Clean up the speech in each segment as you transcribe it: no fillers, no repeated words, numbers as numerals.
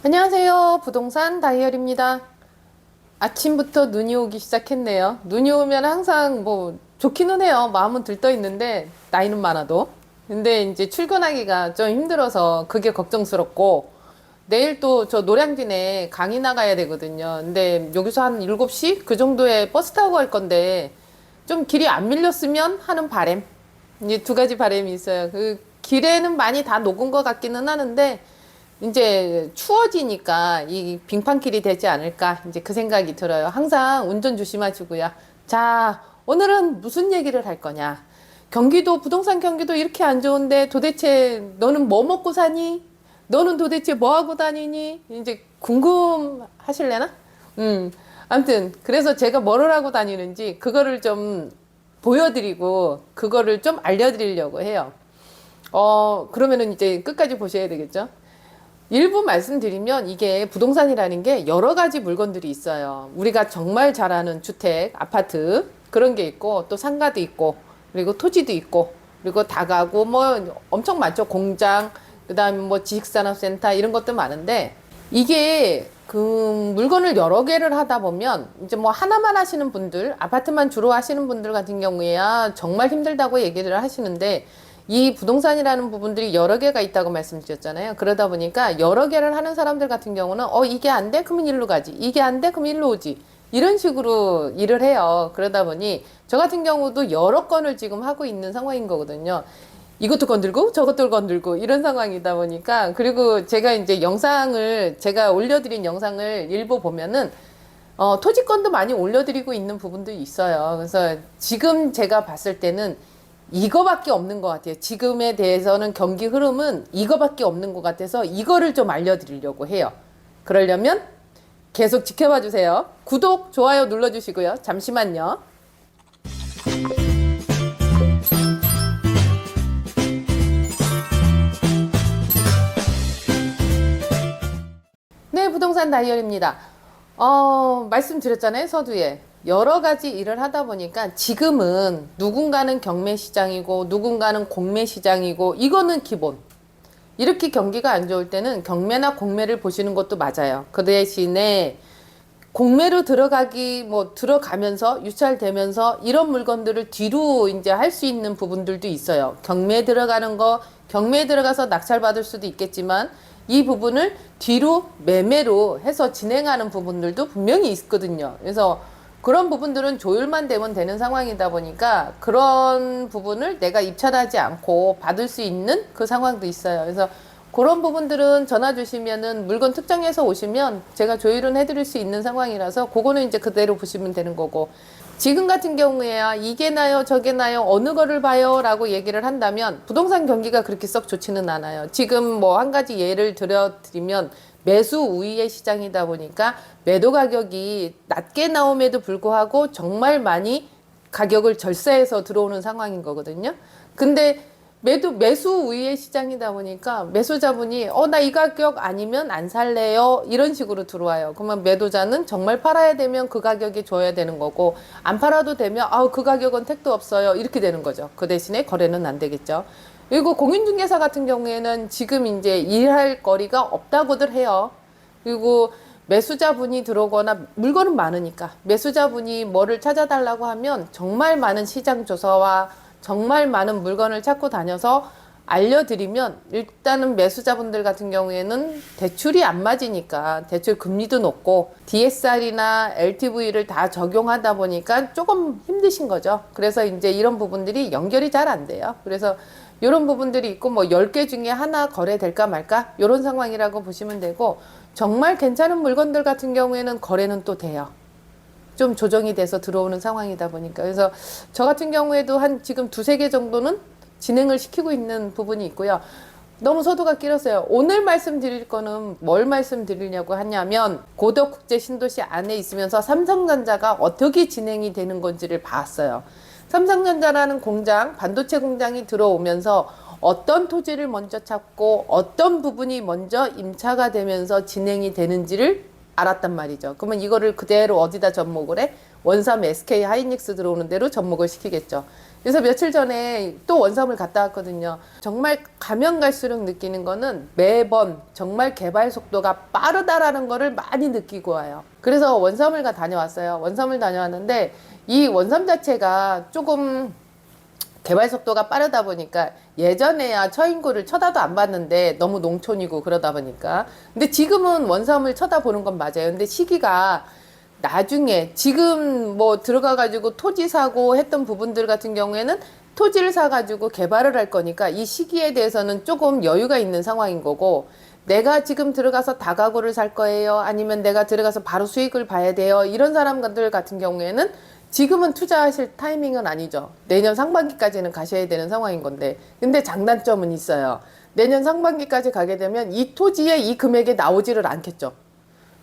안녕하세요. 부동산 다이어리입니다. 아침부터 눈이 오기 시작했네요. 눈이 오면 항상 뭐 좋기는 해요. 마음은 들떠 있는데 나이는 많아도. 근데 이제 출근하기가 좀 힘들어서 그게 걱정스럽고 내일 또 저 노량진에 강의 나가야 되거든요. 근데 여기서 한 7시 그 정도에 버스 타고 갈 건데 좀 길이 안 밀렸으면 하는 바람. 이제 두 가지 바람이 있어요. 그 길에는 많이 다 녹은 것 같기는 하는데 이제 추워지니까 이 빙판길이 되지 않을까 이제 그 생각이 들어요. 항상 운전 조심하시고요. 자, 오늘은 무슨 얘기를 할 거냐? 경기도 부동산 경기도 이렇게 안 좋은데 도대체 너는 뭐 먹고 사니? 너는 도대체 뭐 하고 다니니? 이제 궁금하실래나? 아무튼 그래서 제가 뭐를 하고 다니는지 그거를 좀 보여드리고 그거를 좀 알려드리려고 해요. 그러면은 이제 끝까지 보셔야 되겠죠? 일부 말씀드리면 이게 부동산이라는 게 여러 가지 물건들이 있어요. 우리가 정말 잘 아는 주택, 아파트 그런 게 있고 또 상가도 있고 그리고 토지도 있고 그리고 다가구 뭐 엄청 많죠. 공장, 그다음에 뭐 지식산업센터 이런 것도 많은데 이게 그 물건을 여러 개를 하다 보면 이제 뭐 하나만 하시는 분들, 아파트만 주로 하시는 분들 같은 경우에야 정말 힘들다고 얘기를 하시는데 이 부동산이라는 부분들이 여러 개가 있다고 말씀드렸잖아요. 그러다 보니까 여러 개를 하는 사람들 같은 경우는 이게 안 돼? 그러면 일로 가지. 이게 안 돼? 그럼 일로 오지. 이런 식으로 일을 해요. 그러다 보니 저 같은 경우도 여러 건을 지금 하고 있는 상황인 거거든요. 이것도 건들고 저것도 건들고 이런 상황이다 보니까 그리고 제가 이제 영상을 제가 올려드린 영상을 일부 보면은 토지건도 많이 올려드리고 있는 부분도 있어요. 그래서 지금 제가 봤을 때는 이거밖에 없는 것 같아요. 지금에 대해서는 경기 흐름은 이거밖에 없는 것 같아서 이거를 좀 알려드리려고 해요. 그러려면 계속 지켜봐 주세요. 구독, 좋아요 눌러주시고요. 잠시만요. 네, 부동산 다이어리입니다. 말씀드렸잖아요, 서두에. 여러 가지 일을 하다 보니까 지금은 누군가는 경매 시장이고 누군가는 공매 시장이고 이거는 기본. 이렇게 경기가 안 좋을 때는 경매나 공매를 보시는 것도 맞아요. 그 대신에 공매로 들어가면서 유찰되면서 이런 물건들을 뒤로 이제 할 수 있는 부분들도 있어요. 경매에 들어가는 거, 경매에 들어가서 낙찰받을 수도 있겠지만 이 부분을 뒤로 매매로 해서 진행하는 부분들도 분명히 있거든요. 그래서 그런 부분들은 조율만 되면 되는 상황이다 보니까 그런 부분을 내가 입찰하지 않고 받을 수 있는 그 상황도 있어요. 그래서 그런 부분들은 전화 주시면은 물건 특정해서 오시면 제가 조율은 해드릴 수 있는 상황이라서 그거는 이제 그대로 보시면 되는 거고 지금 같은 경우에야 이게 나요 저게 나요 어느 거를 봐요 라고 얘기를 한다면 부동산 경기가 그렇게 썩 좋지는 않아요. 지금 뭐 한 가지 예를 들어드리면 매수 우위의 시장이다 보니까 매도 가격이 낮게 나옴에도 불구하고 정말 많이 가격을 절세해서 들어오는 상황인 거거든요. 근데 매수 우위의 시장이다 보니까 매수자분이 나 이 가격 아니면 안 살래요 이런 식으로 들어와요. 그러면 매도자는 정말 팔아야 되면 그 가격이 줘야 되는 거고 안 팔아도 되면 그 가격은 택도 없어요 이렇게 되는 거죠. 그 대신에 거래는 안 되겠죠. 그리고 공인중개사 같은 경우에는 지금 이제 일할 거리가 없다고들 해요. 그리고 매수자분이 들어오거나 물건은 많으니까 매수자분이 뭐를 찾아달라고 하면 정말 많은 시장 조사와 정말 많은 물건을 찾고 다녀서 알려드리면 일단은 매수자분들 같은 경우에는 대출이 안 맞으니까 대출 금리도 높고 DSR이나 LTV를 다 적용하다 보니까 조금 힘드신 거죠. 그래서 이제 이런 부분들이 연결이 잘 안 돼요. 그래서 이런 부분들이 있고 뭐 10개 중에 하나 거래될까 말까 이런 상황이라고 보시면 되고 정말 괜찮은 물건들 같은 경우에는 거래는 또 돼요. 좀 조정이 돼서 들어오는 상황이다 보니까 그래서 저 같은 경우에도 한 지금 두세 개 정도는 진행을 시키고 있는 부분이 있고요. 너무 서두가 길었어요. 오늘 말씀드릴 거는 뭘 말씀드리려고 하냐면 고덕국제 신도시 안에 있으면서 삼성전자가 어떻게 진행이 되는 건지를 봤어요. 삼성전자라는 공장, 반도체 공장이 들어오면서 어떤 토지를 먼저 찾고 어떤 부분이 먼저 임차가 되면서 진행이 되는지를 알았단 말이죠. 그러면 이거를 그대로 어디다 접목을 해? 원삼 SK 하이닉스 들어오는 대로 접목을 시키겠죠. 그래서 며칠 전에 또 원섬을 갔다 왔거든요. 정말 가면 갈수록 느끼는 거는 매번 정말 개발 속도가 빠르다라는 거를 많이 느끼고 와요. 그래서 원섬을 다녀왔어요. 원섬을 다녀왔는데 이 원섬 자체가 조금 개발 속도가 빠르다 보니까 예전에야 처인구를 쳐다도 안 봤는데 너무 농촌이고 그러다 보니까 근데 지금은 원섬을 쳐다보는 건 맞아요. 근데 시기가 나중에 지금 뭐 들어가가지고 토지 사고 했던 부분들 같은 경우에는 토지를 사가지고 개발을 할 거니까 이 시기에 대해서는 조금 여유가 있는 상황인 거고 내가 지금 들어가서 다가구를 살 거예요? 아니면 내가 들어가서 바로 수익을 봐야 돼요? 이런 사람들 같은 경우에는 지금은 투자하실 타이밍은 아니죠. 내년 상반기까지는 가셔야 되는 상황인 건데 근데 장단점은 있어요. 내년 상반기까지 가게 되면 이 토지에 이 금액이 나오지를 않겠죠.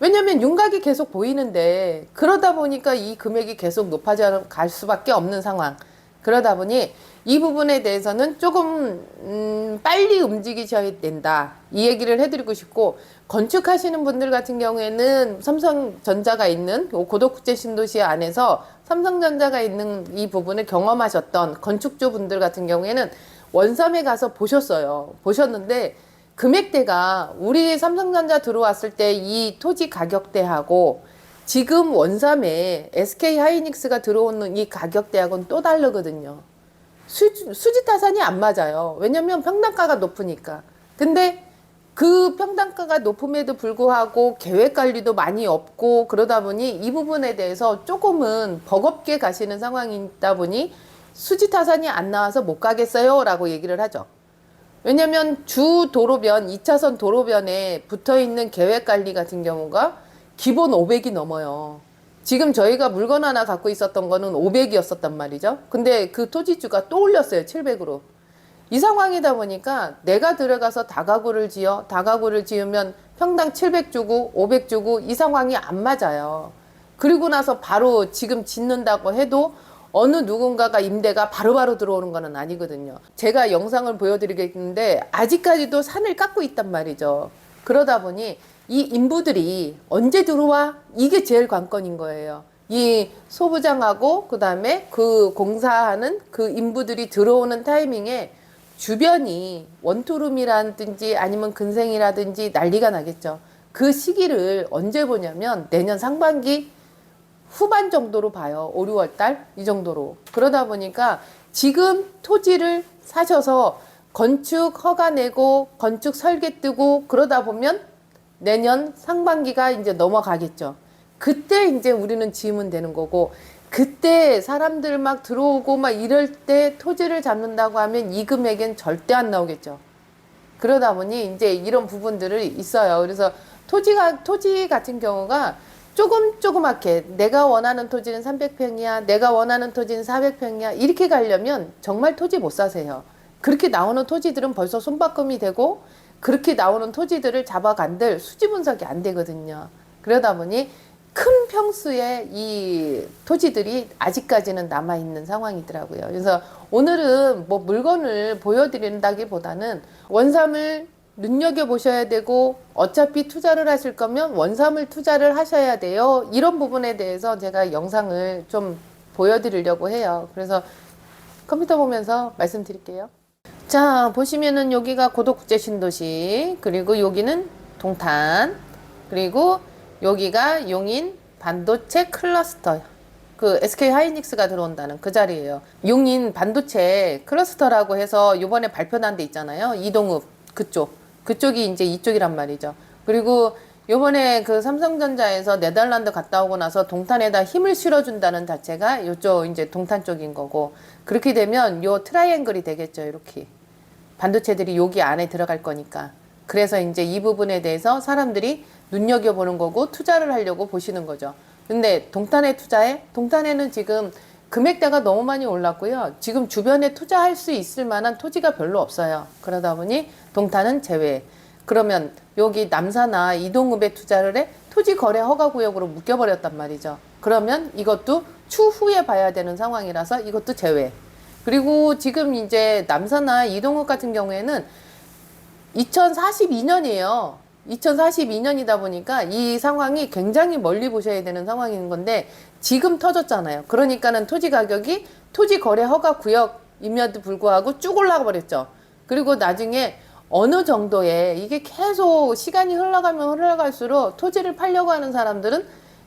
왜냐면 윤곽이 계속 보이는데 그러다 보니까 이 금액이 계속 높아져 갈 수밖에 없는 상황. 그러다 보니 이 부분에 대해서는 조금 빨리 움직이셔야 된다. 이 얘기를 해드리고 싶고 건축하시는 분들 같은 경우에는 삼성전자가 있는 고덕국제 신도시 안에서 삼성전자가 있는 이 부분을 경험하셨던 건축주 분들 같은 경우에는 원섬에 가서 보셨어요. 보셨는데 금액대가 우리 삼성전자 들어왔을 때 이 토지 가격대하고 지금 원삼에 SK하이닉스가 들어오는 이 가격대하고는 또 다르거든요. 수지타산이 안 맞아요. 왜냐면 평당가가 높으니까. 근데 그 평당가가 높음에도 불구하고 계획관리도 많이 없고 그러다 보니 이 부분에 대해서 조금은 버겁게 가시는 상황이다 보니 수지타산이 안 나와서 못 가겠어요 라고 얘기를 하죠. 왜냐면 주 도로변, 2차선 도로변에 붙어있는 계획관리 같은 경우가 기본 500이 넘어요. 지금 저희가 물건 하나 갖고 있었던 거는 500이었었단 말이죠. 근데 그 토지주가 또 올렸어요. 700으로. 이 상황이다 보니까 내가 들어가서 다가구를 지으면 평당 700 주고 500 주고 이 상황이 안 맞아요. 그리고 나서 바로 지금 짓는다고 해도 어느 누군가가 임대가 바로바로 들어오는 건 아니거든요. 제가 영상을 보여드리겠는데 아직까지도 산을 깎고 있단 말이죠. 그러다 보니 이 인부들이 언제 들어와? 이게 제일 관건인 거예요. 이 소부장하고 그다음에 그 공사하는 그 인부들이 들어오는 타이밍에 주변이 원투룸이라든지 아니면 근생이라든지 난리가 나겠죠. 그 시기를 언제 보냐면 내년 상반기 후반 정도로 봐요. 5, 6월 달 이 정도로. 그러다 보니까 지금 토지를 사셔서 건축 허가 내고 건축 설계 뜨고 그러다 보면 내년 상반기가 이제 넘어가겠죠. 그때 이제 우리는 지으면 되는 거고 그때 사람들 막 들어오고 막 이럴 때 토지를 잡는다고 하면 이 금액엔 절대 안 나오겠죠. 그러다 보니 이제 이런 부분들이 있어요. 그래서 토지 같은 경우가 조그맣게 내가 원하는 토지는 300평이야. 내가 원하는 토지는 400평이야. 이렇게 가려면 정말 토지 못 사세요. 그렇게 나오는 토지들은 벌써 손바꿈이 되고 그렇게 나오는 토지들을 잡아간들 수지 분석이 안 되거든요. 그러다 보니 큰 평수의 이 토지들이 아직까지는 남아있는 상황이더라고요. 그래서 오늘은 뭐 물건을 보여드린다기보다는 원삼을 눈여겨보셔야 되고 어차피 투자를 하실 거면 원삼을 투자를 하셔야 돼요. 이런 부분에 대해서 제가 영상을 좀 보여드리려고 해요. 그래서 컴퓨터 보면서 말씀드릴게요. 자, 보시면은 여기가 고덕국제신도시, 그리고 여기는 동탄, 그리고 여기가 용인 반도체 클러스터. 그 SK하이닉스가 들어온다는 그 자리예요. 용인 반도체 클러스터라고 해서 요번에 발표난 데 있잖아요. 이동읍 그쪽이 이제 이쪽이란 말이죠. 그리고 요번에 그 삼성전자에서 네덜란드 갔다 오고 나서 동탄에다 힘을 실어준다는 자체가 요쪽 이제 동탄 쪽인 거고 그렇게 되면 요 트라이앵글이 되겠죠. 이렇게 반도체들이 여기 안에 들어갈 거니까. 그래서 이제 이 부분에 대해서 사람들이 눈여겨보는 거고 투자를 하려고 보시는 거죠. 근데 동탄에 투자해? 동탄에는 지금 금액대가 너무 많이 올랐고요. 지금 주변에 투자할 수 있을 만한 토지가 별로 없어요. 그러다 보니 동탄은 제외. 그러면 여기 남사나 이동읍에 투자를 해? 토지 거래 허가 구역으로 묶여버렸단 말이죠. 그러면 이것도 추후에 봐야 되는 상황이라서 이것도 제외. 그리고 지금 이제 남사나 이동읍 같은 경우에는 2042년이에요. 2042년이다 보니까 이 상황이 굉장히 멀리 보셔야 되는 상황인 건데 지금 터졌잖아요. 그러니까는 토지 가격이 토지 거래 허가 구역임에도 불구하고 쭉 올라가 버렸죠. 그리고 나중에 어느 정도의 이게 계속 시간이 흘러가면 흘러갈수록 토지를 팔려고 하는 사람들은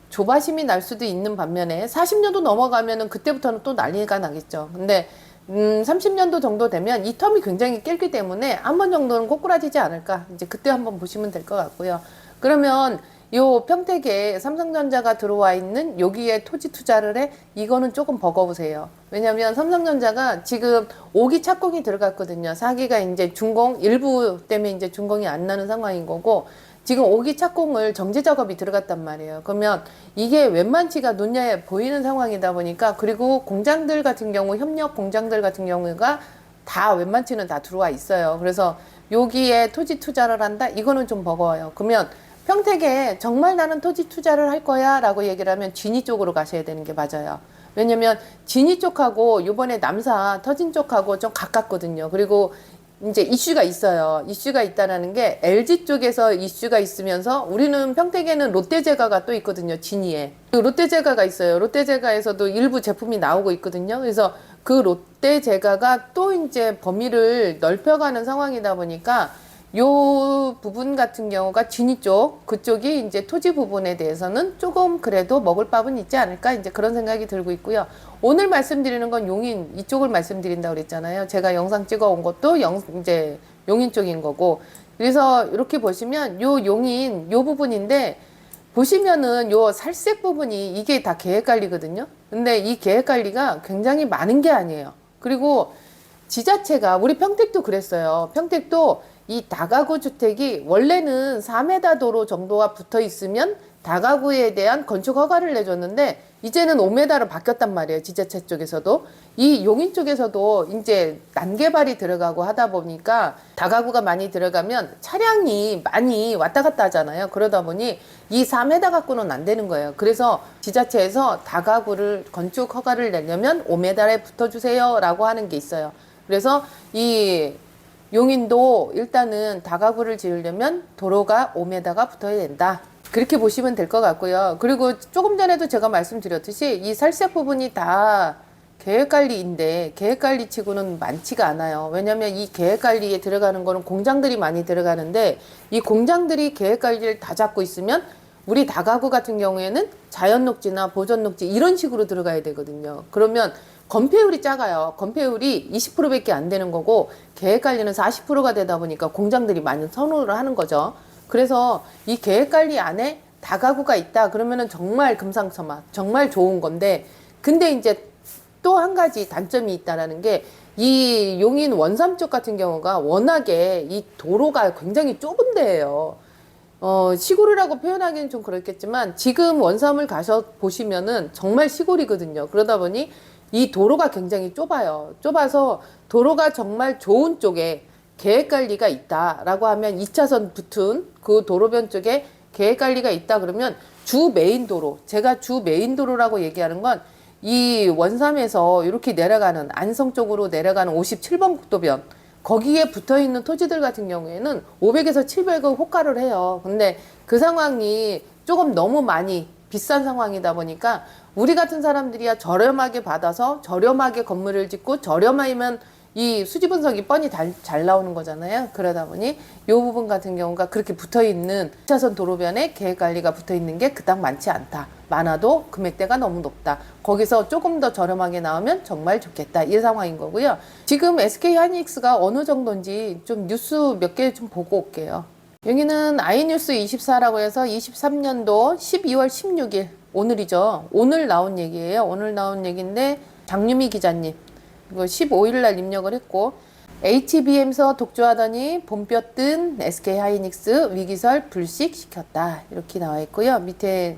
조바심이 날 수도 있는 반면에 40년도 넘어가면은 그때부터는 또 난리가 나겠죠. 근데 30년도 정도 되면 이 텀이 굉장히 길기 때문에 한 번 정도는 꼬꾸라지지 않을까. 이제 그때 한번 보시면 될 것 같고요. 그러면 요 평택에 삼성전자가 들어와 있는 여기에 토지 투자를 해? 이거는 조금 버거우세요. 왜냐면 삼성전자가 지금 5기 착공이 들어갔거든요. 4기가 이제 준공, 일부 때문에 이제 준공이 안 나는 상황인 거고, 지금 5기 착공을 정제 작업이 들어갔단 말이에요. 그러면 이게 웬만치가 눈에 보이는 상황이다 보니까, 그리고 공장들 같은 경우, 협력 공장들 같은 경우가 다 웬만치는 다 들어와 있어요. 그래서 여기에 토지 투자를 한다? 이거는 좀 버거워요. 그러면 평택에 정말 나는 토지 투자를 할 거야 라고 얘기를 하면 진이 쪽으로 가셔야 되는 게 맞아요. 왜냐면 진이 쪽하고 요번에 남사 터진 쪽하고 좀 가깝거든요. 그리고 이제 이슈가 있어요. 이슈가 있다라는 게 LG 쪽에서 이슈가 있으면서 우리는 평택에는 롯데제과가 또 있거든요. 진이에. 그 롯데제과가 있어요. 롯데제과에서도 일부 제품이 나오고 있거든요. 그래서 그 롯데제과가 또 이제 범위를 넓혀가는 상황이다 보니까 요 부분 같은 경우가 진이 쪽, 그쪽이 이제 토지 부분에 대해서는 조금 그래도 먹을 밥은 있지 않을까, 이제 그런 생각이 들고 있고요. 오늘 말씀드리는 건 용인 이쪽을 말씀드린다고 그랬잖아요. 제가 영상 찍어 온 것도 이제 용인 쪽인 거고. 그래서 이렇게 보시면 요 용인 요 부분인데, 보시면은 요 살색 부분이 이게 다 계획관리거든요. 근데 이 계획관리가 굉장히 많은 게 아니에요. 그리고 지자체가, 우리 평택도 그랬어요. 평택도 이 다가구 주택이 원래는 4m 도로 정도가 붙어 있으면 다가구에 대한 건축 허가를 내줬는데, 이제는 5m로 바뀌었단 말이에요. 지자체 쪽에서도. 이 용인 쪽에서도 이제 난개발이 들어가고 하다 보니까 다가구가 많이 들어가면 차량이 많이 왔다 갔다 하잖아요. 그러다 보니 이 4m 갖고는 안 되는 거예요. 그래서 지자체에서 다가구를 건축 허가를 내려면 5m에 붙어주세요 라고 하는 게 있어요. 그래서 이 용인도 일단은 다가구를 지으려면 도로가 5m가 붙어야 된다. 그렇게 보시면 될 것 같고요. 그리고 조금 전에도 제가 말씀드렸듯이 이 살색 부분이 다 계획관리인데 계획관리 치고는 많지가 않아요. 왜냐면 이 계획관리에 들어가는 거는 공장들이 많이 들어가는데, 이 공장들이 계획관리를 다 잡고 있으면 우리 다가구 같은 경우에는 자연녹지나 보전녹지 이런 식으로 들어가야 되거든요. 그러면 건폐율이 작아요. 건폐율이 20%밖에 안 되는 거고 계획관리는 40%가 되다 보니까 공장들이 많이 선호를 하는 거죠. 그래서 이 계획관리 안에 다가구가 있다 그러면은 정말 금상첨화, 정말 좋은 건데, 근데 이제 또 한 가지 단점이 있다라는 게, 이 용인 원삼 쪽 같은 경우가 워낙에 이 도로가 굉장히 좁은 데예요. 시골이라고 표현하기는 좀 그렇겠지만 지금 원삼을 가서 보시면은 정말 시골이거든요. 그러다 보니 이 도로가 굉장히 좁아요. 좁아서 도로가 정말 좋은 쪽에 계획관리가 있다라고 하면 2차선 붙은 그 도로변 쪽에 계획관리가 있다 그러면 주 메인 도로, 제가 주 메인 도로라고 얘기하는 건 이 원삼에서 이렇게 내려가는 안성 쪽으로 내려가는 57번 국도변, 거기에 붙어 있는 토지들 같은 경우에는 500에서 700억 호가를 해요. 근데 그 상황이 조금 너무 많이 비싼 상황이다 보니까 우리 같은 사람들이야 저렴하게 받아서 저렴하게 건물을 짓고 저렴하면 이 수지 분석이 뻔히 잘 나오는 거잖아요. 그러다 보니 이 부분 같은 경우가 그렇게 붙어있는 2차선 도로변에 계획관리가 붙어있는 게 그닥 많지 않다. 많아도 금액대가 너무 높다. 거기서 조금 더 저렴하게 나오면 정말 좋겠다. 이 상황인 거고요. 지금 SK하이닉스가 어느 정도인지 좀 뉴스 몇 개 좀 보고 올게요. 여기는 아이뉴스 24라고 해서 23년도 12월 16일 오늘이죠. 오늘 나온 얘기예요. 오늘 나온 얘기인데 장유미 기자님 이거 15일 날 입력을 했고, HBM서 독주하더니 봄볕 뜬 SK하이닉스 위기설 불식시켰다 이렇게 나와 있고요. 밑에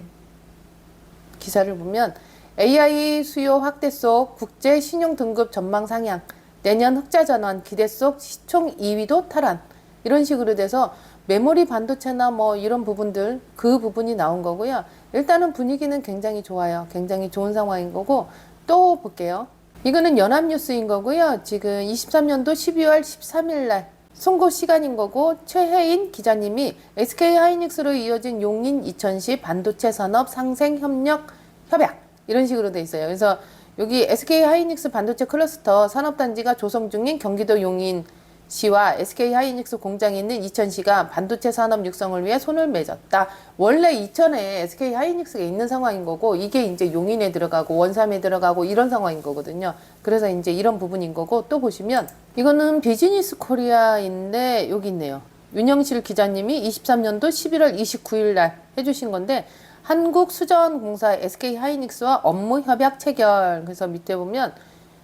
기사를 보면 AI 수요 확대 속 국제 신용 등급 전망 상향, 내년 흑자 전환 기대 속 시총 2위도 탈환, 이런 식으로 돼서 메모리 반도체나 뭐 이런 부분들, 그 부분이 나온 거고요. 일단은 분위기는 굉장히 좋아요. 굉장히 좋은 상황인 거고, 또 볼게요. 이거는 연합뉴스인 거고요. 지금 23년도 12월 13일 날 송고 시간인 거고, 최혜인 기자님이 SK 하이닉스로 이어진 용인 이천시 반도체 산업 상생 협력 협약 이런 식으로 돼 있어요. 그래서 여기 SK 하이닉스 반도체 클러스터 산업단지가 조성 중인 경기도 용인시와 SK 하이닉스 공장이 있는 이천시가 반도체 산업 육성을 위해 손을 맺었다. 원래 이천에 SK 하이닉스가 있는 상황인 거고, 이게 이제 용인에 들어가고 원삼에 들어가고 이런 상황인 거거든요. 그래서 이제 이런 부분인 거고, 또 보시면 이거는 비즈니스 코리아인데 여기 있네요. 윤영실 기자님이 23년도 11월 29일 날 해주신 건데, 한국수자원공사 SK 하이닉스와 업무 협약 체결. 그래서 밑에 보면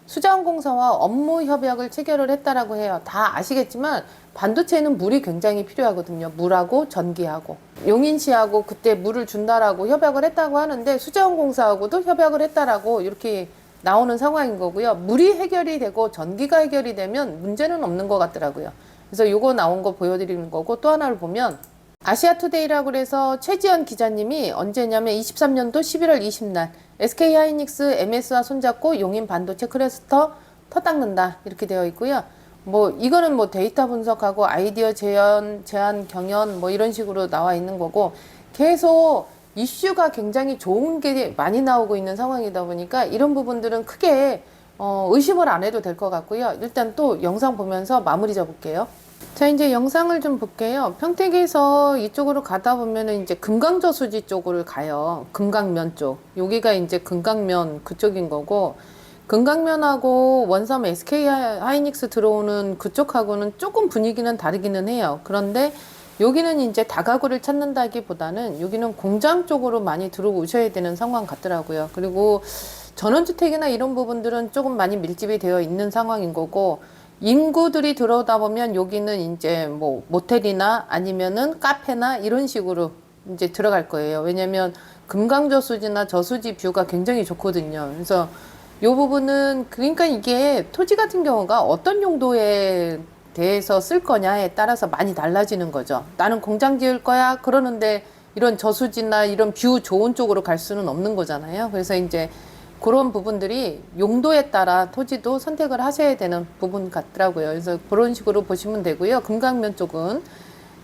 수자원공사와 업무 협약을 체결을 했다라고 해요. 다 아시겠지만 반도체에는 물이 굉장히 필요하거든요. 물하고 전기하고. 용인시하고 그때 물을 준다라고 협약을 했다고 하는데, 수자원공사하고도 협약을 했다라고 이렇게 나오는 상황인 거고요. 물이 해결이 되고 전기가 해결이 되면 문제는 없는 것 같더라고요. 그래서 요거 나온 거 보여드리는 거고, 또 하나를 보면 아시아투데이라고 그래서 최지연 기자님이 언제냐면 23년도 11월 20날 SK 하이닉스 MS와 손잡고 용인 반도체 클러스터 터닦는다 이렇게 되어 있고요. 뭐 이거는 뭐 데이터 분석하고 아이디어 제안 경연 뭐 이런 식으로 나와 있는 거고, 계속 이슈가 굉장히 좋은 게 많이 나오고 있는 상황이다 보니까 이런 부분들은 크게 의심을 안 해도 될 것 같고요. 일단 또 영상 보면서 마무리 잡을게요. 자, 이제 영상을 좀 볼게요. 평택에서 이쪽으로 가다 보면은 이제 금강저수지 쪽으로 가요. 금강면 쪽. 여기가 이제 금강면 그쪽인 거고, 금강면하고 원삼 SK 하이닉스 들어오는 그쪽하고는 조금 분위기는 다르기는 해요. 그런데 여기는 이제 다가구를 찾는다기보다는 여기는 공장 쪽으로 많이 들어오셔야 되는 상황 같더라고요. 그리고 전원주택이나 이런 부분들은 조금 많이 밀집이 되어 있는 상황인 거고, 인구들이 들어오다 보면 여기는 이제 뭐 모텔이나 아니면은 카페나 이런 식으로 이제 들어갈 거예요. 왜냐면 금강저수지나 저수지 뷰가 굉장히 좋거든요. 그래서 요 부분은 그러니까 이게 토지 같은 경우가 어떤 용도에 대해서 쓸 거냐에 따라서 많이 달라지는 거죠. 나는 공장 지을 거야 그러는데 이런 저수지나 이런 뷰 좋은 쪽으로 갈 수는 없는 거잖아요. 그래서 이제 그런 부분들이 용도에 따라 토지도 선택을 하셔야 되는 부분 같더라고요. 그래서 그런 식으로 보시면 되고요. 금강면 쪽은.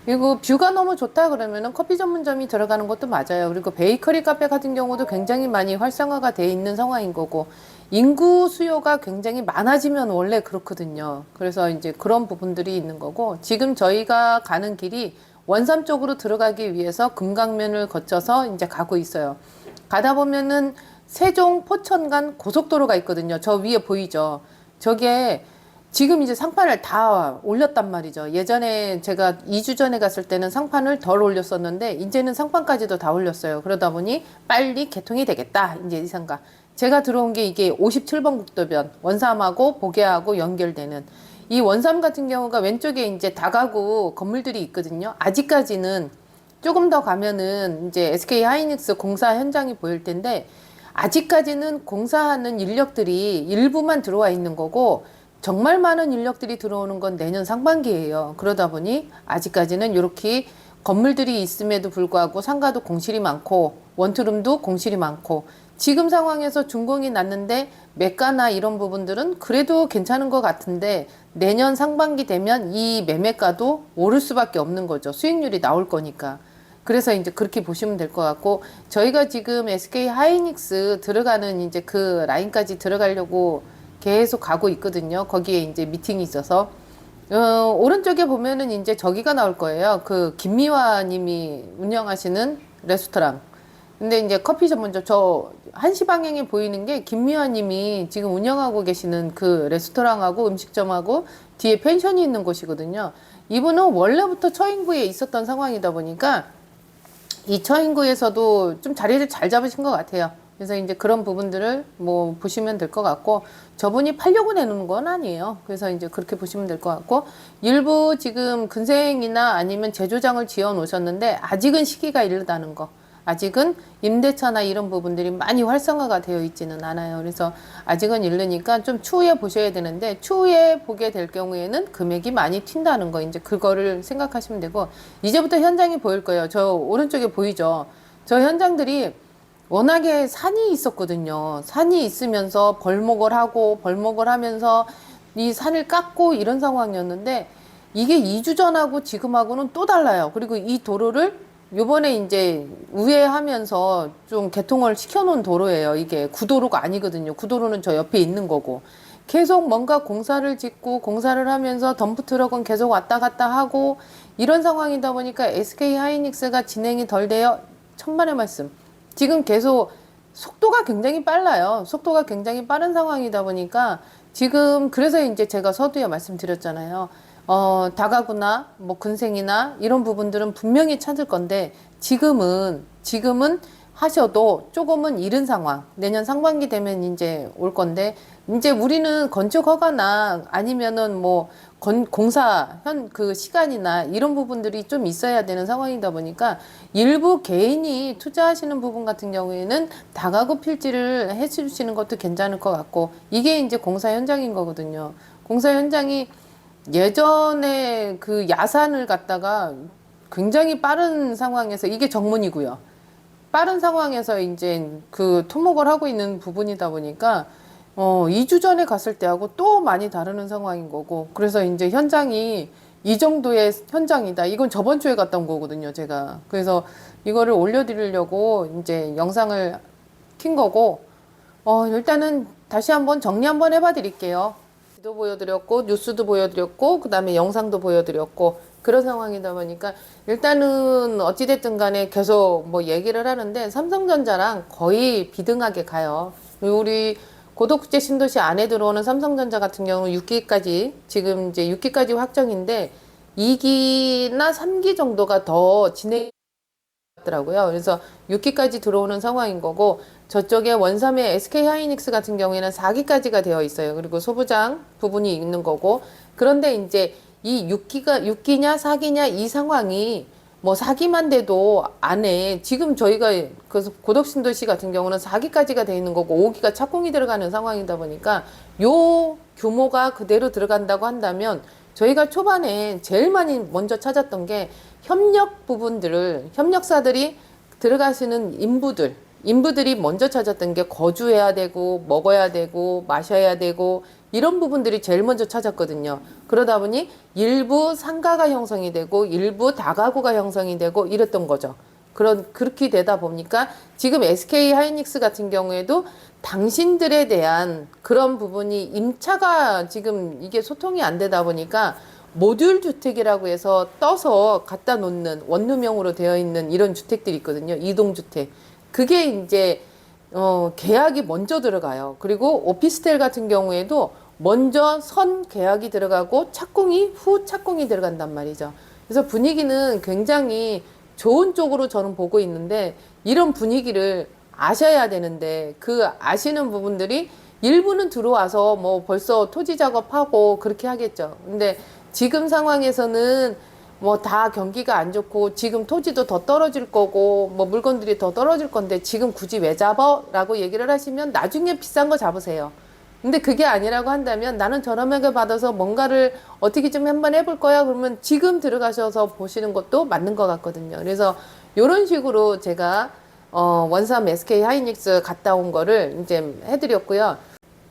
그리고 뷰가 너무 좋다 그러면은 커피 전문점이 들어가는 것도 맞아요. 그리고 베이커리 카페 같은 경우도 굉장히 많이 활성화가 돼 있는 상황인 거고, 인구 수요가 굉장히 많아지면 원래 그렇거든요. 그래서 이제 그런 부분들이 있는 거고, 지금 저희가 가는 길이 원삼 쪽으로 들어가기 위해서 금강면을 거쳐서 이제 가고 있어요. 가다 보면은 세종 포천 간 고속도로가 있거든요. 저 위에 보이죠? 저게 지금 이제 상판을 다 올렸단 말이죠. 예전에 제가 2주 전에 갔을 때는 상판을 덜 올렸었는데 이제는 상판까지도 다 올렸어요. 그러다 보니 빨리 개통이 되겠다. 이제 이 생각. 제가 들어온 게 이게 57번 국도변, 원삼하고 보계하고 연결되는 이 원삼 같은 경우가 왼쪽에 이제 다가구 건물들이 있거든요. 아직까지는 조금 더 가면은 이제 SK 하이닉스 공사 현장이 보일 텐데, 아직까지는 공사하는 인력들이 일부만 들어와 있는 거고, 정말 많은 인력들이 들어오는 건 내년 상반기예요. 그러다 보니 아직까지는 이렇게 건물들이 있음에도 불구하고 상가도 공실이 많고 원투룸도 공실이 많고, 지금 상황에서 준공이 났는데 매가나 이런 부분들은 그래도 괜찮은 것 같은데, 내년 상반기 되면 이 매매가도 오를 수밖에 없는 거죠. 수익률이 나올 거니까. 그래서 이제 그렇게 보시면 될 것 같고, 저희가 지금 SK 하이닉스 들어가는 이제 그 라인까지 들어가려고 계속 가고 있거든요. 거기에 이제 미팅이 있어서. 오른쪽에 보면은 이제 저기가 나올 거예요. 그 김미화 님이 운영하시는 레스토랑. 근데 이제 커피 전문점, 저 1시 방향에 보이는 게 김미화 님이 지금 운영하고 계시는 그 레스토랑하고 음식점하고 뒤에 펜션이 있는 곳이거든요. 이분은 원래부터 처인구에 있었던 상황이다 보니까 이 처인구에서도 좀 자리를 잘 잡으신 것 같아요. 그래서 이제 그런 부분들을 뭐 보시면 될 것 같고, 저분이 팔려고 내놓는 건 아니에요. 그래서 이제 그렇게 보시면 될 것 같고, 일부 지금 근생이나 아니면 제조장을 지어 놓으셨는데 아직은 시기가 이르다는 거. 아직은 임대차나 이런 부분들이 많이 활성화가 되어 있지는 않아요. 그래서 아직은 이르니까 좀 추후에 보셔야 되는데, 추후에 보게 될 경우에는 금액이 많이 튄다는 거, 이제 그거를 생각하시면 되고, 이제부터 현장이 보일 거예요. 저 오른쪽에 보이죠? 저 현장들이 워낙에 산이 있었거든요. 산이 있으면서 벌목을 하고 벌목을 하면서 이 산을 깎고 이런 상황이었는데, 이게 2주 전하고 지금하고는 또 달라요. 그리고 이 도로를 요번에 이제 우회하면서 좀 개통을 시켜놓은 도로예요. 이게 구도로가 아니거든요. 구도로는 저 옆에 있는 거고. 계속 뭔가 공사를 짓고 공사를 하면서 덤프트럭은 계속 왔다 갔다 하고 이런 상황이다 보니까 SK 하이닉스가 진행이 덜 돼요. 천만의 말씀. 지금 계속 속도가 굉장히 빨라요. 속도가 굉장히 빠른 상황이다 보니까 지금 그래서 이제 제가 서두에 말씀드렸잖아요. 다가구나 뭐 근생이나 이런 부분들은 분명히 찾을 건데 지금은 하셔도 조금은 이른 상황. 내년 상반기 되면 이제 올 건데 이제 우리는 건축 허가나 아니면은 뭐 공사 그 시간이나 이런 부분들이 좀 있어야 되는 상황이다 보니까 일부 개인이 투자하시는 부분 같은 경우에는 다가구 필지를 해 주시는 것도 괜찮을 것 같고 이게 이제 공사 현장인 거거든요. 공사 현장이 예전에 그 야산을 갖다가 굉장히 빠른 상황에서 이게 정문이고요. 빠른 상황에서 이제 그 토목을 하고 있는 부분이다 보니까 2주 전에 갔을 때하고 또 많이 다르는 상황인 거고 그래서 이제 현장이 이 정도의 현장이다. 이건 저번 주에 갔다 온 거거든요, 제가. 그래서 이거를 올려드리려고 이제 영상을 킨 거고 일단은 다시 한번 정리 한번 해봐 드릴게요. 도 보여드렸고 뉴스도 보여드렸고 그 다음에 영상도 보여드렸고 그런 상황이다 보니까 일단은 어찌됐든 간에 계속 뭐 얘기를 하는데 삼성전자랑 거의 비등하게 가요. 우리 고도국제 신도시 안에 들어오는 삼성전자 같은 경우는 6기까지 지금 이제 6기까지 확정인데 2기나 3기 정도가 더 진행 더라고요. 그래서 6기까지 들어오는 상황인 거고 저쪽에 원삼의 SK 하이닉스 같은 경우에는 4기까지가 되어 있어요. 그리고 소부장 부분이 있는 거고 그런데 이제 이 6기냐 4기냐 이 상황이 뭐 4기만 돼도 안에 지금 저희가 그 고덕신도시 같은 경우는 4기까지가 돼 있는 거고 5기가 착공이 들어가는 상황이다 보니까 요 규모가 그대로 들어간다고 한다면 저희가 초반에 제일 많이 먼저 찾았던 게 협력 부분들을 협력사들이 들어가시는 인부들이 먼저 찾았던 게 거주해야 되고 먹어야 되고 마셔야 되고 이런 부분들이 제일 먼저 찾았거든요. 그러다 보니 일부 상가가 형성이 되고 일부 다가구가 형성이 되고 이랬던 거죠. 그렇게 되다 보니까 지금 SK 하이닉스 같은 경우에도 당신들에 대한 그런 부분이 임차가 지금 이게 소통이 안 되다 보니까 모듈 주택이라고 해서 떠서 갖다 놓는 원룸형으로 되어 있는 이런 주택들이 있거든요. 이동주택. 그게 이제 계약이 먼저 들어가요. 그리고 오피스텔 같은 경우에도 먼저 선 계약이 들어가고 후 착공이 들어간단 말이죠. 그래서 분위기는 굉장히 좋은 쪽으로 저는 보고 있는데 이런 분위기를 아셔야 되는데 그 아시는 부분들이 일부는 들어와서 뭐 벌써 토지 작업하고 그렇게 하겠죠. 근데 지금 상황에서는 뭐 다 경기가 안 좋고 지금 토지도 더 떨어질 거고 뭐 물건들이 더 떨어질 건데 지금 굳이 왜 잡어? 라고 얘기를 하시면 나중에 비싼 거 잡으세요. 근데 그게 아니라고 한다면 나는 저렴하게 받아서 뭔가를 어떻게 좀 한번 해볼 거야 그러면 지금 들어가셔서 보시는 것도 맞는 것 같거든요. 그래서 이런 식으로 제가 원삼 SK 하이닉스 갔다 온 거를 이제 해드렸고요.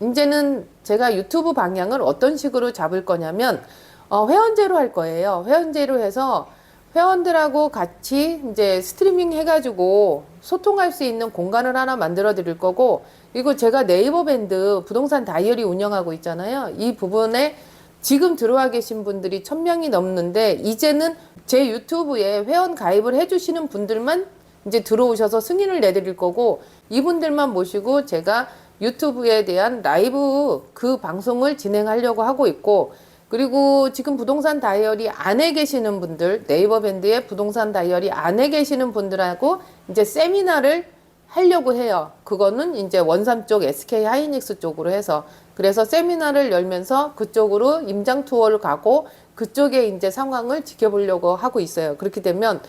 이제는 제가 유튜브 방향을 어떤 식으로 잡을 거냐면 회원제로 할 거예요. 회원제로 해서 회원들하고 같이 이제 스트리밍 해가지고 소통할 수 있는 공간을 하나 만들어 드릴 거고, 그리고 제가 네이버 밴드 부동산 다이어리 운영하고 있잖아요. 이 부분에 지금 들어와 계신 분들이 1000명이 넘는데, 이제는 제 유튜브에 회원 가입을 해주시는 분들만 이제 들어오셔서 승인을 내드릴 거고, 이분들만 모시고 제가 유튜브에 대한 라이브 그 방송을 진행하려고 하고 있고, 그리고 지금 부동산 다이어리 안에 계시는 분들, 네이버 밴드의 부동산 다이어리 안에 계시는 분들하고 이제 세미나를 하려고 해요. 그거는 이제 원삼 쪽 SK 하이닉스 쪽으로 해서, 그래서 세미나를 열면서 그쪽으로 임장 투어를 가고 그쪽에 이제 상황을 지켜보려고 하고 있어요. 그렇게 되면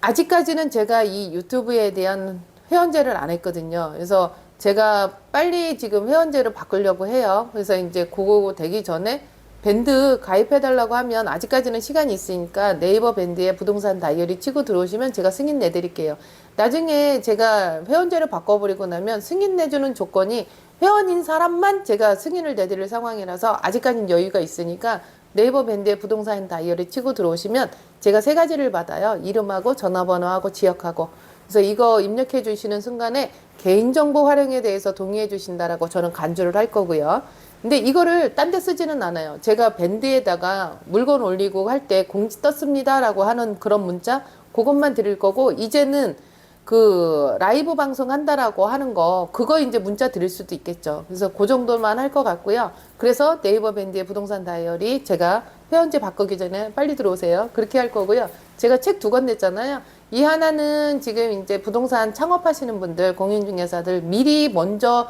아직까지는 제가 이 유튜브에 대한 회원제를 안 했거든요. 그래서 제가 빨리 지금 회원제를 바꾸려고 해요. 그래서 이제 그거 되기 전에 밴드 가입해달라고 하면 아직까지는 시간이 있으니까 네이버 밴드에 부동산 다이어리 치고 들어오시면 제가 승인 내드릴게요. 나중에 제가 회원제를 바꿔버리고 나면 승인 내주는 조건이 회원인 사람만 제가 승인을 내드릴 상황이라서 아직까지는 여유가 있으니까 네이버 밴드에 부동산 다이어리 치고 들어오시면 제가 세 가지를 받아요. 이름하고 전화번호하고 지역하고. 그래서 이거 입력해 주시는 순간에 개인정보 활용에 대해서 동의해 주신다라고 저는 간주를 할 거고요. 근데 이거를 딴 데 쓰지는 않아요. 제가 밴드에다가 물건 올리고 할 때 공지 떴습니다라고 하는 그런 문자 그것만 드릴 거고, 이제는 그 라이브 방송 한다라고 하는 거 그거 이제 문자 드릴 수도 있겠죠. 그래서 그 정도만 할 것 같고요. 그래서 네이버 밴드의 부동산 다이어리 제가 회원제 바꾸기 전에 빨리 들어오세요. 그렇게 할 거고요. 제가 책 2권 냈잖아요. 이 하나는 지금 이제 부동산 창업하시는 분들, 공인중개사들 미리 먼저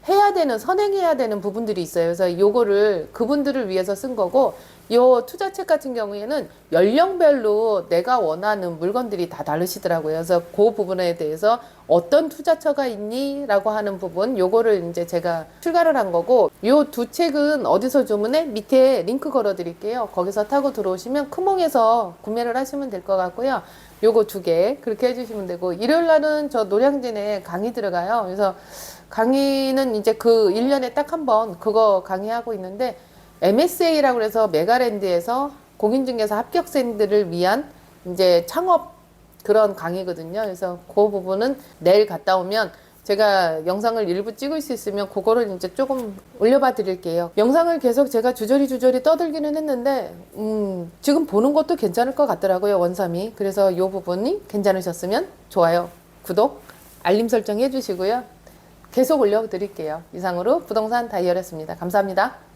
해야 되는, 선행해야 되는 부분들이 있어요. 그래서 요거를 그분들을 위해서 쓴 거고, 요 투자책 같은 경우에는 연령별로 내가 원하는 물건들이 다 다르시더라고요. 그래서 그 부분에 대해서 어떤 투자처가 있니? 라고 하는 부분, 요거를 이제 제가 출간을 한 거고, 요 2책은 어디서 주문해? 밑에 링크 걸어 드릴게요. 거기서 타고 들어오시면 크몽에서 구매를 하시면 될 것 같고요. 요거 2개 그렇게 해주시면 되고, 일요일 날은 저 노량진에 강의 들어가요. 그래서 강의는 이제 그 1년에 딱 한 번 그거 강의하고 있는데, MSA라고 해서 메가랜드에서 공인중개사 합격생들을 위한 이제 창업 그런 강의거든요. 그래서 그 부분은 내일 갔다 오면 제가 영상을 일부 찍을 수 있으면 그거를 이제 조금 올려봐 드릴게요. 영상을 계속 제가 주저리 떠들기는 했는데 지금 보는 것도 괜찮을 것 같더라고요, 원삼이. 그래서 이 부분이 괜찮으셨으면 좋아요, 구독, 알림 설정 해주시고요. 계속 올려드릴게요. 이상으로 부동산 다이어리였습니다. 감사합니다.